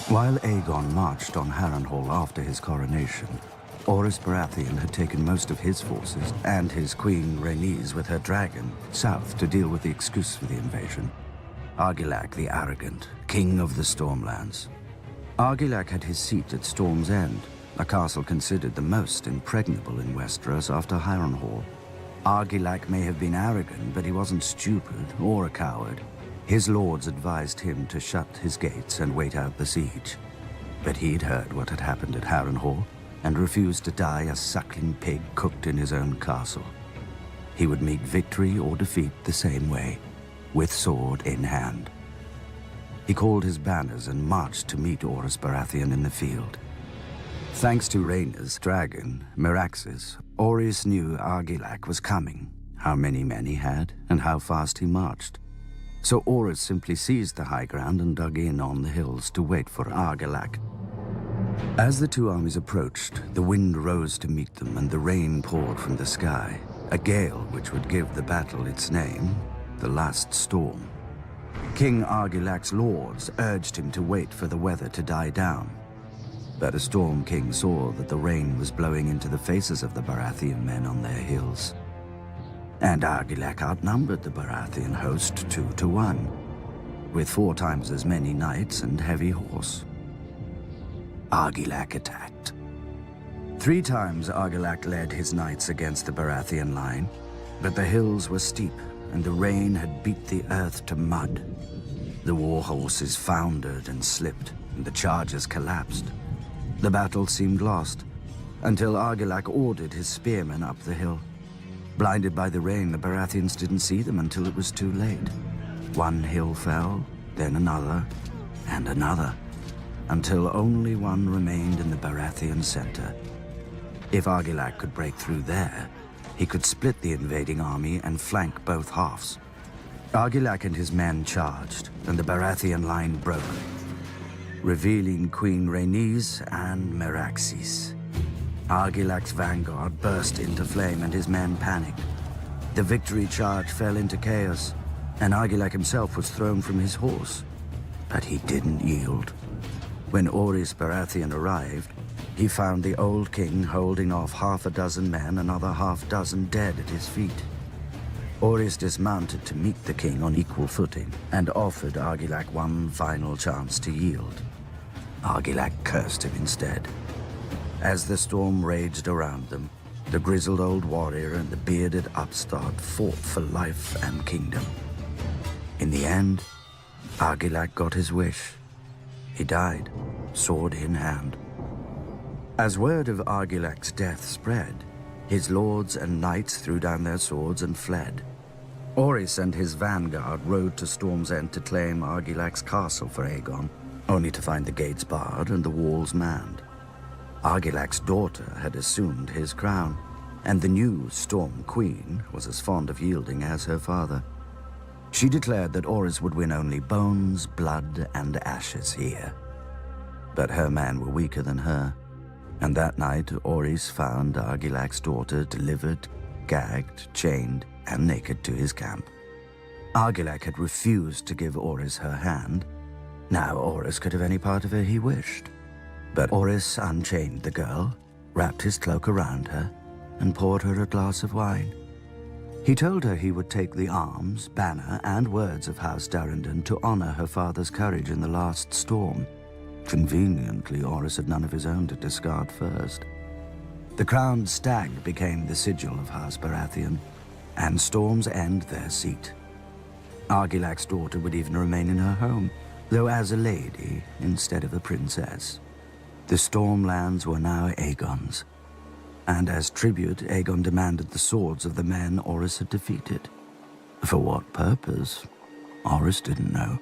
While Aegon marched on Harrenhal after his coronation, Orys Baratheon had taken most of his forces and his queen Rhaenys with her dragon south to deal with the excuse for the invasion. Argilac the Arrogant, king of the Stormlands. Argilac had his seat at Storm's End, a castle considered the most impregnable in Westeros after Harrenhal. Argilac may have been arrogant, but he wasn't stupid or a coward. His lords advised him to shut his gates and wait out the siege. But he'd heard what had happened at Harrenhal and refused to die a suckling pig cooked in his own castle. He would meet victory or defeat the same way, with sword in hand. He called his banners and marched to meet Orys Baratheon in the field. Thanks to Rhaenyra's dragon, Meraxes, Orys knew Argilac was coming, how many men he had, and how fast he marched. So Orys simply seized the high ground and dug in on the hills to wait for Argilac. As the two armies approached, the wind rose to meet them and the rain poured from the sky, a gale which would give the battle its name, the Last Storm. King Argilac's lords urged him to wait for the weather to die down. But a Storm King saw that the rain was blowing into the faces of the Baratheon men on their hills. And Argilac outnumbered the Baratheon host 2 to 1, with 4 times as many knights and heavy horse. Argilac attacked. 3 times Argilac led his knights against the Baratheon line, but the hills were steep and the rain had beat the earth to mud. The war horses foundered and slipped, and the chargers collapsed. The battle seemed lost, until Argilac ordered his spearmen up the hill. Blinded by the rain, the Baratheons didn't see them until it was too late. One hill fell, then another, and another, until only one remained in the Baratheon center. If Argilac could break through there, he could split the invading army and flank both halves. Argilac and his men charged, and the Baratheon line broke, revealing Queen Rhaenys and Meraxes. Argilac's vanguard burst into flame and his men panicked. The victory charge fell into chaos, and Argilac himself was thrown from his horse. But he didn't yield. When Orys Baratheon arrived, he found the old king holding off 6 men, another 6 dead at his feet. Orys dismounted to meet the king on equal footing and offered Argilac one final chance to yield. Argilac cursed him instead. As the storm raged around them, the grizzled old warrior and the bearded upstart fought for life and kingdom. In the end, Argilac got his wish. He died, sword in hand. As word of Argilac's death spread, his lords and knights threw down their swords and fled. Orys and his vanguard rode to Storm's End to claim Argilac's castle for Aegon, only to find the gates barred and the walls manned. Argilac's daughter had assumed his crown, and the new Storm Queen was as fond of yielding as her father. She declared that Orys would win only bones, blood, and ashes here. But her men were weaker than her, and that night Orys found Argilac's daughter delivered, gagged, chained, and naked to his camp. Argilac had refused to give Orys her hand. Now Orys could have any part of her he wished. But Orys unchained the girl, wrapped his cloak around her, and poured her a glass of wine. He told her he would take the arms, banner, and words of House Durrandon to honor her father's courage in the last storm. Conveniently, Orys had none of his own to discard first. The crowned stag became the sigil of House Baratheon, and Storm's End their seat. Argilac's daughter would even remain in her home, though as a lady instead of a princess. The Stormlands were now Aegon's, and as tribute, Aegon demanded the swords of the men Orys had defeated. For what purpose, Orys didn't know.